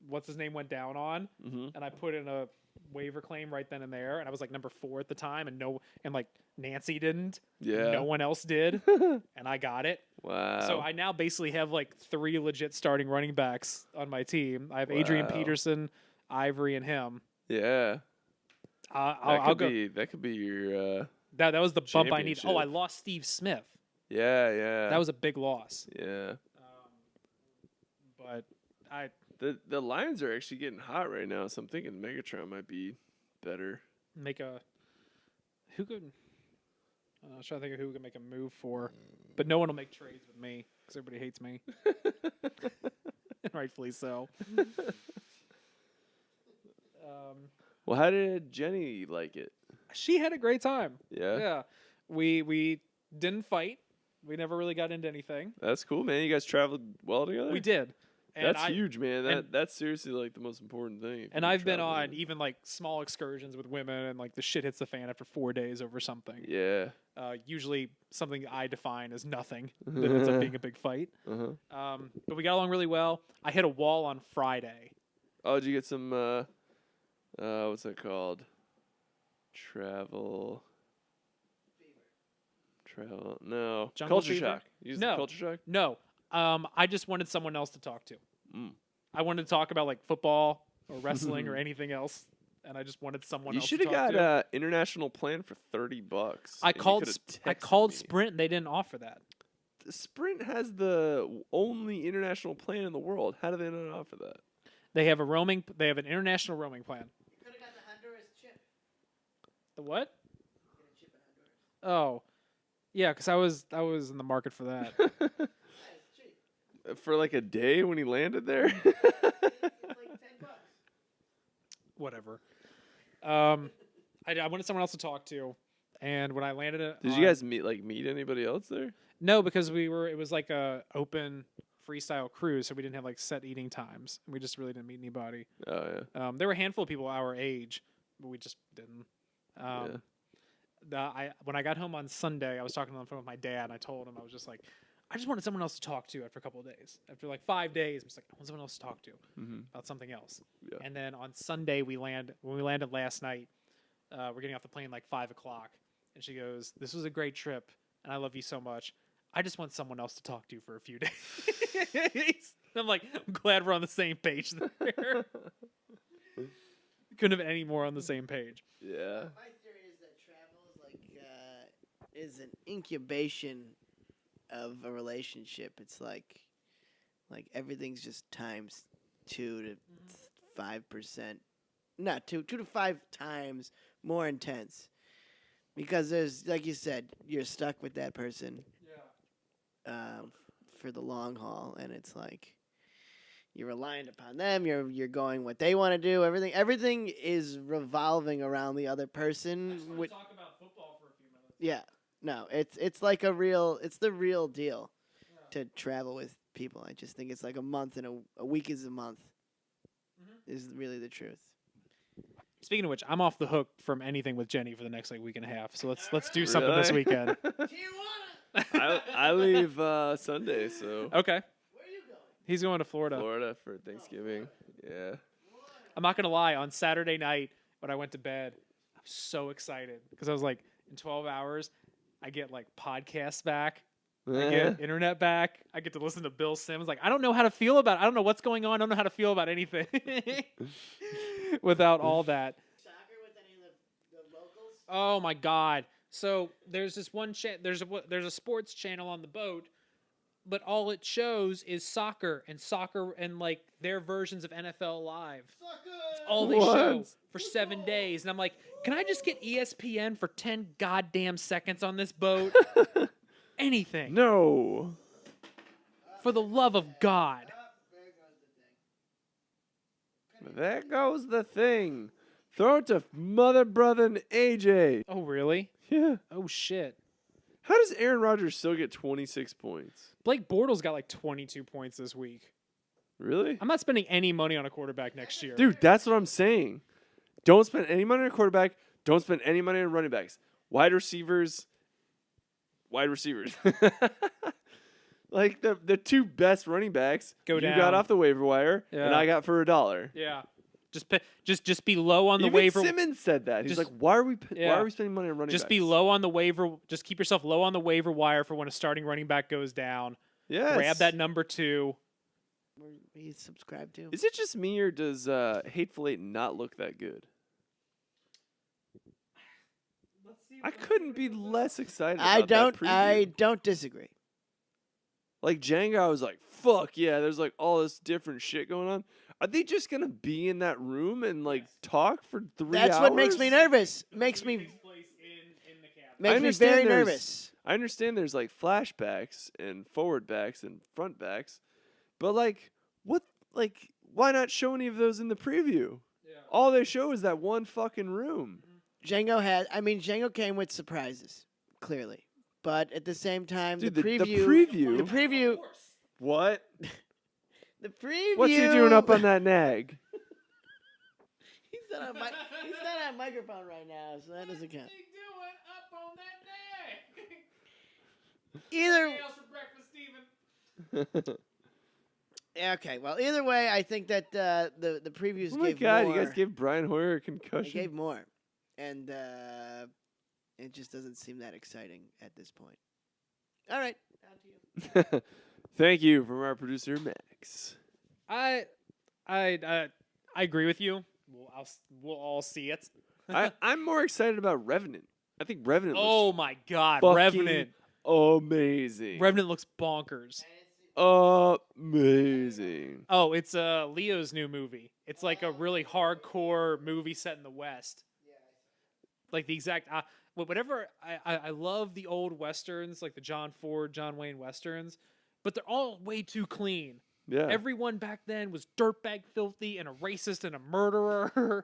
what's his name went down on, Mhm. and I put in a waiver claim right then and there, and I was like number 4 at the time, and like Nancy didn't, Yeah. no one else did, and I got it. Wow. So I now basically have like 3 legit starting running backs on my team. I have Adrian Wow. Peterson, Ivory, and him. Yeah. I'll go. That could be your That was the bump I needed. Oh, I championship. lost Steve Smith. yeah. That was a big loss. Yeah. But The Lions are actually getting hot right now, so I'm thinking Megatron might be better. who could? I was trying to think of who we could make a move for, but no one will make trades with me because everybody hates me. and rightfully so. Well, how did Jenny like it? She had a great time. Yeah? Yeah. We didn't fight. We never really got into anything. That's cool, man. You guys traveled well together? We did. And That's huge, man. and- That's seriously like the most important thing. if And you I've been travel on together. even like small excursions with women, and like the shit hits the fan after 4 days over something. Yeah. Usually something I define as nothing that ends up being a big fight. Uh-huh. But we got along really well. I hit a wall on Friday. Oh, did you get some, what's that called? Travel. No. Jungle Culture fever? shock. You used No. the culture shock? No, I just wanted someone else to talk to. Mm. I wanted to talk about like football or wrestling or anything else, and I just wanted someone You else. should to have talk got to. an international plan for $30. I and you called. coulda I texted called me. Sprint. And they didn't offer that. Sprint has the only international plan in the world. How do they not offer that? They have a roaming. They have an international roaming plan. You could have got the Honduras chip. The what? Get a chip in Honduras. Oh, yeah, because I was in the market for that. Yeah, it's cheap. For like a day when he landed there? It's like $10. Whatever. I wanted someone else to talk to, and when I landed it, Did you guys meet anybody else there? No, because it was like a open freestyle cruise, so we didn't have like set eating times. We just really didn't meet anybody. Oh yeah. There were a handful of people our age, but we just didn't. When I got home on Sunday, I was talking on the phone with my dad, and I told him, I was just like, I just wanted someone else to talk to after a couple of days. After like 5 days, I was like, I want someone else to talk to about something else. Yeah. And then on Sunday, when we landed last night, we're getting off the plane like 5 o'clock, and she goes, "This was a great trip, and I love you so much. I just want someone else to talk to for a few days." I'm like, I'm glad we're on the same page there. Couldn't have any more on the same page. Yeah. My theory is that travel is an incubation of a relationship. It's like everything's just times 2 to 5%, not 2 to 5 times more intense, because there's, like you said, you're stuck with that person for the long haul, and it's like you're reliant upon them. You're going what they want to do. Everything is revolving around the other person. Talk about football for a few minutes. Yeah, no, it's like it's the real deal to travel with people. I just think it's like a month, and a week is a month. Is really the truth. Speaking of which, I'm off the hook from anything with Jenny for the next week and a half. So let's do something this Really? weekend. I leave Sunday, so Okay. Where are you going? He's going to Florida. Florida for Thanksgiving. Yeah. I'm not gonna lie. On Saturday night when I went to bed, I was so excited because I was like, in 12 hours, I get like podcasts back. I get internet back. I get to listen to Bill Simmons. Like, I don't know how to feel about it. I don't know what's going on. I don't know how to feel about anything without all that. Soccer with any of the locals? Oh my God! So there's this one there's a sports channel on the boat, but all it shows is soccer and like their versions of NFL Live. That's all they show What? for 7 days, and I'm like, can I just get ESPN for 10 goddamn seconds on this boat? Anything. No. For the love of God. There goes the thing. Throw it to mother, brother, and AJ. Oh really? Yeah. Oh shit. How does Aaron Rodgers still get 26 points? Blake Bortles got like 22 points this week. Really? I'm not spending any money on a quarterback next year. Dude, that's what I'm saying. Don't spend any money on a quarterback. Don't spend any money on running backs. Wide receivers. Like the two best running backs Go you down. got off the waiver wire, and Yeah. I got for $1. Yeah. Just be low on the Even waiver. Simmons said that. He's Just- like, why are we yeah. spending money on running Just backs? be low on the waiver. Just keep yourself low on the waiver wire for when a starting running back goes down. Yes. Grab that number 2. Were you subscribed to? Is it just me, or does Hateful Eight not look that good? I couldn't be less excited about that preview. I don't disagree. Like Jenga, I was like, fuck yeah, there's like all this different shit going on. Are they just gonna be in that room and like talk for 3 hours? That's what makes me nervous. Makes me very understand there's- nervous. I understand there's like flashbacks and forward backs and front backs, but like, what like, why not show any of those in the preview? Yeah. All they show is that one fucking room. Django came with surprises, clearly. But at the same time, Dude, the the preview. preview- The preview. What? The preview. What's he doing up on that nag? He's not on microphone right now, so that doesn't count. doing up on that day? Either. else for breakfast, Steven? Okay, well, either way, I think that the previews Oh my gave god, more. you guys gave Brian Hoyer a They concussion? gave more, and it just doesn't seem that exciting at this point. All right, on to you. Thank you from our producer, Max. I agree with you. We'll all see it. I'm more excited about Revenant. I think Revenant Oh looks my God, fucking Revenant! amazing. Revenant looks bonkers. Amazing. Oh, it's Leo's new movie. It's like a really hardcore movie set in the West. Like the exact whatever. I love the old westerns, like the John Ford, John Wayne westerns, but they're all way too clean. Yeah. Everyone back then was dirtbag filthy and a racist and a murderer.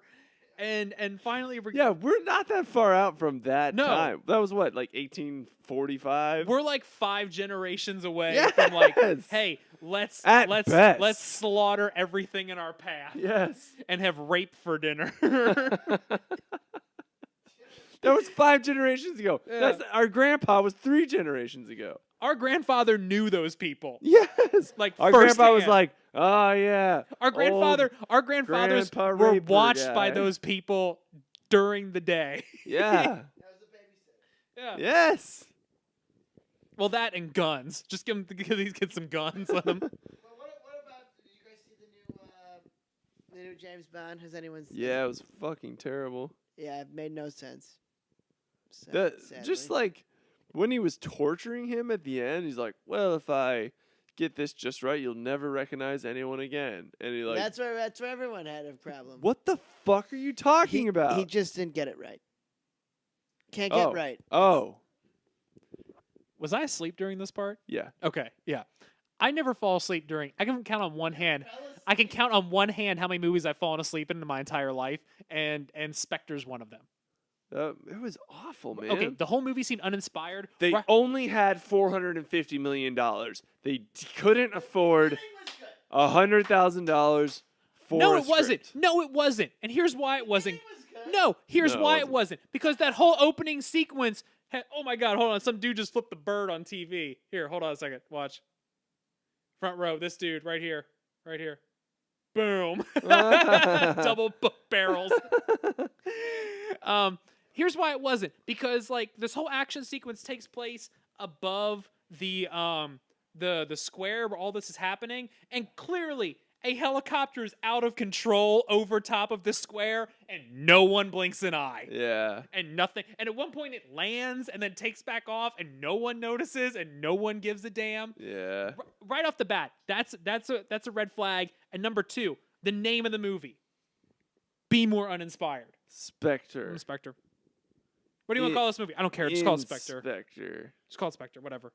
and finally we're not that far out from that No. time. That was what, like 1845? we're like 5 generations away Yes. from like, hey, let's At best. let's slaughter everything in our path Yes. and have rape for dinner. That was 5 generations ago. Yeah. That's our grandpa was 3 generations ago. Our grandfather knew those people. Yes. Like Our grandpa was firsthand. like, oh yeah. Our grandfathers Grandpa were raper watched by guy. those people during the day. Yeah. That was a babysitter. Yeah. Yes. Well, that and guns. Just give these kids some guns. Let them. Well, what about? Did you guys see the new James Bond? Has anyone seen? Yeah, it was fucking terrible. Yeah, it made no sense. Just Sadly. like when he was torturing him at the end, he's like, "Well, if I get this just right, you'll never recognize anyone again." And he like, that's where everyone had a problem. "What the fuck are you talking about?" He just didn't get it right. Can't get right. Oh, Was I asleep during this part? yeah. Okay. Yeah. I never fall asleep during. I can count on one hand. I can count on one hand how many movies I've fallen asleep in my entire life, and Spectre's one of them. It was awful, man. Okay, the whole movie seemed uninspired. They only had $450 million. They couldn't afford $100,000 for No, a it wasn't. script. No, it wasn't. And here's why it wasn't. No, here's No, it why wasn't. it wasn't. Because that whole opening sequence had, oh my God, hold on. Some dude just flipped the bird on TV. Here, hold on a second. Watch. Front row. This dude right here. Right here. Boom. Double barrels. Here's why it wasn't. Because like this whole action sequence takes place above the square where all this is happening, and clearly a helicopter is out of control over top of the square, and no one blinks an eye. Yeah. And nothing. And at one point it lands and then takes back off, and no one notices, and no one gives a damn. Yeah. Right off the bat, that's a red flag. And number 2, the name of the movie. Be more uninspired. Spectre. Spectre. What do you want to call this movie? I don't care. Just call it Spectre. Spectre. Just call it Spectre. Whatever.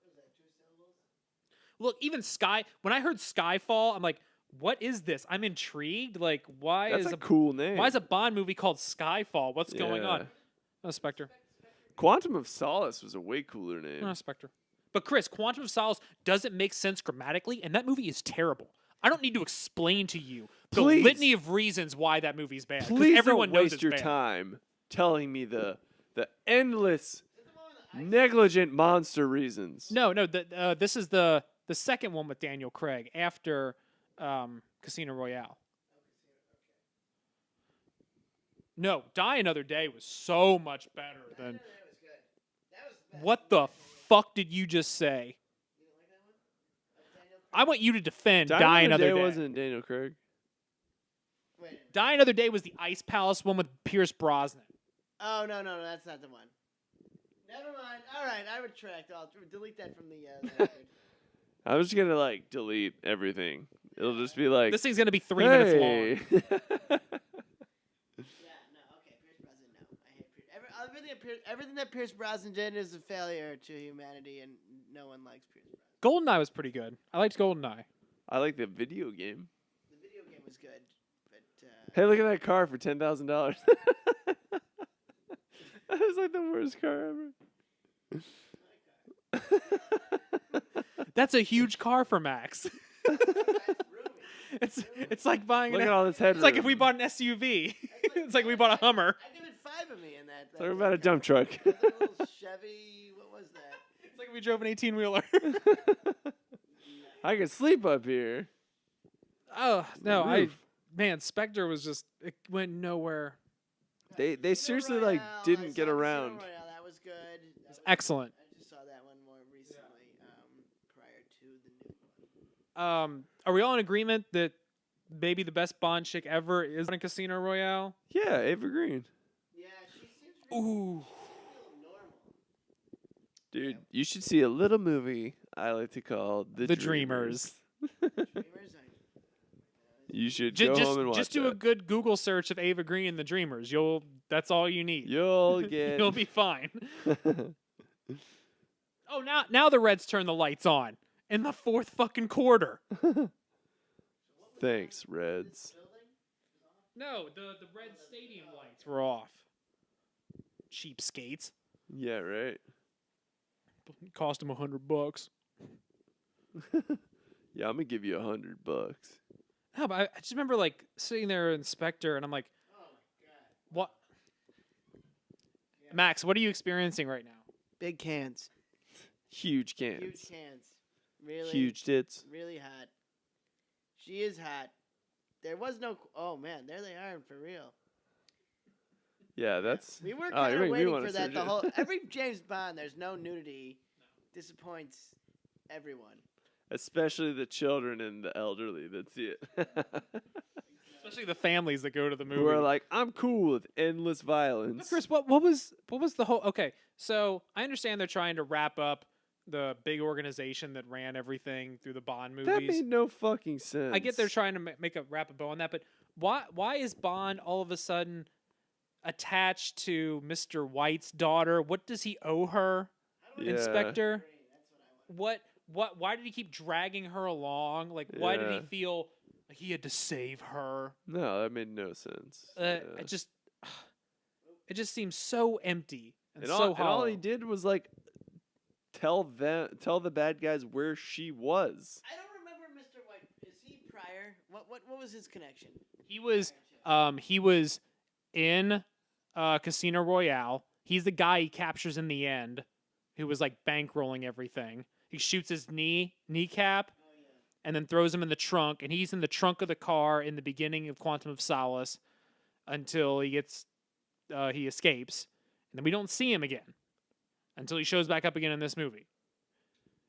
Look, even Sky. When I heard Skyfall, I'm like, what is this? I'm intrigued. Like, why That's is a cool name. Why is a Bond movie called Skyfall? What's going Yeah. on? Oh, Spectre. Quantum of Solace was a way cooler name. Oh, Spectre. But Chris, Quantum of Solace doesn't make sense grammatically, and that movie is terrible. I don't need to explain to you the Please. litany of reasons why that movie's bad. 'cause Please everyone don't knows waste it's your bad. time telling me the endless, negligent monster reasons. No. This is the second one with Daniel Craig after Casino Royale. No, Die Another Day was so much better than. What the fuck did you just say? I want you to defend Die Another Day. Wasn't Daniel Craig. Die Another Day was the Ice Palace one with Pierce Brosnan. Oh no, that's not the one. Never mind. All right, I retract. I'll delete that from the record. I was just gonna like delete everything. It'll just be like This thing's gonna be 3 minutes long. hey. Yeah, no, okay, Pierce Brosnan, no. I hate Pierce. Everything that Pierce Brosnan did is a failure to humanity, and no one likes Pierce Brosnan. Goldeneye was pretty good. I liked Goldeneye. I like the video game. The Hey, look at that car for $10,000. That was like the worst car ever. That's a huge car for Max. It's like buying Look an. at all this headroom. It's like if we bought an SUV. It's like we bought a Hummer. I give it 5 of me in that. Talk about a dump truck. That's a little Chevy. What was that? It's like if we drove an 18-wheeler. I could sleep up here. Oh no, Roof. man, Spectre was just it went nowhere. They seriously like didn't get around. Royale, that was good. It's excellent. I just saw that one more recently, prior to the new one. Are we all in agreement that maybe the best Bond chick ever is in Casino Royale? Yeah, Ava Green. Yeah, she seems really, Ooh. normal. Dude, you should see a little movie I like to call The Dreamers. Dreamers, You should Just, go home and watch just do a good Google search of Ava Green and The Dreamers. That's all you need. You'll get. You'll be fine. Oh, now the Reds turn the lights on in the fourth fucking quarter. Thanks, Reds. No, the Red Stadium lights were off. Cheapskates. Yeah, right. Cost them $100. Yeah, I'm gonna give you $100. No, but I just remember like sitting there in Spectre, and I'm like, Oh my god. what? Max, what are you experiencing right now? Big cans. Huge cans. Huge cans. Really. Huge tits. Really hot. She is hot. There was no. Oh man, there they are for real. Yeah, that's. We were Oh, kind you're of making me waiting wanna for that. search The it. whole every James Bond, there's no nudity. Disappoints everyone. Especially the children and the elderly that see it. Especially the families that go to the movie. Who are like, I'm cool with endless violence. Chris, what was the whole? Okay, so I understand they're trying to wrap up the big organization that ran everything through the Bond movies. That made no fucking sense. I get they're trying to make a wrap a bow on that, but why is Bond all of a sudden attached to Mr. White's daughter? What does he owe her, Yeah. Inspector? Why did he keep dragging her along? Like, why did he Yeah. feel like he had to save her? No, that made no sense. It just seems so empty and, And so all, and hollow. all he did was like tell the bad guys where she was. I don't remember Mr. White. Is he prior? What was his connection? He was in Casino Royale. He's the guy he captures in the end, who was like bankrolling everything. He shoots his kneecap, and then throws him in the trunk. And he's in the trunk of the car in the beginning of Quantum of Solace until he escapes, and then we don't see him again until he shows back up again in this movie.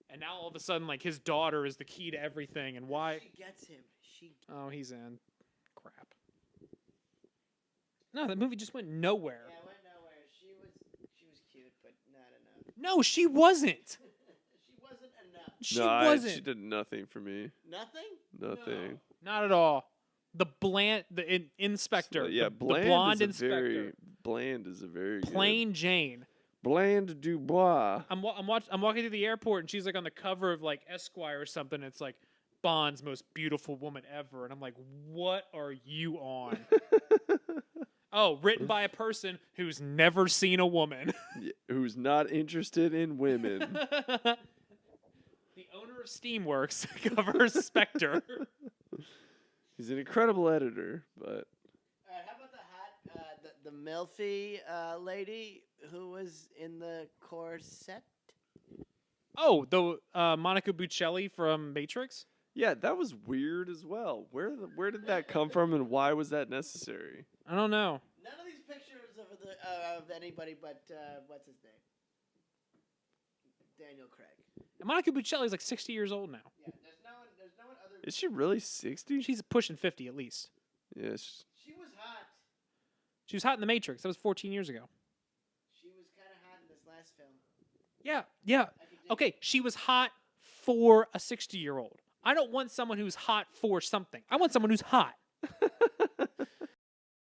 And now all of a sudden, like, his daughter is the key to everything. And why? She gets him. Oh, he's in. Crap. No, that movie just went nowhere. Yeah, it went nowhere. She was cute, but not enough. No, she wasn't. She wasn't enough. She No, wasn't. she did nothing for me. Nothing? Nothing. Not at all. The Inspector. So, yeah, the Bland blonde is a Inspector. very Bland is a very Plain Jane. good. Bland Dubois. I'm walking through the airport, and she's like on the cover of like Esquire or something. It's like Bond's most beautiful woman ever, and I'm like, what are you on? Oh, written by a person who's never seen a woman. Who's not interested in women. The owner of Steamworks covers Spectre. He's an incredible editor, but How about the hot, the Milfy lady who was in the corset? Oh, the Monica Buccelli from Matrix? yeah, that was weird as well. Where did that come from, and why was that necessary? I don't know. None of these pictures of anybody but what's his name? Daniel Craig. And Monica Buccelli is like 60 years old now. Yeah, there's no one other. Is she really 60? She's pushing 50 at least. Yes. She was hot. She was hot in The Matrix. That was 14 years ago. She was kind of hot in this last film. Yeah. I could dig Okay, she was hot for a 60-year-old. I don't want someone who's hot for something. I want someone who's hot.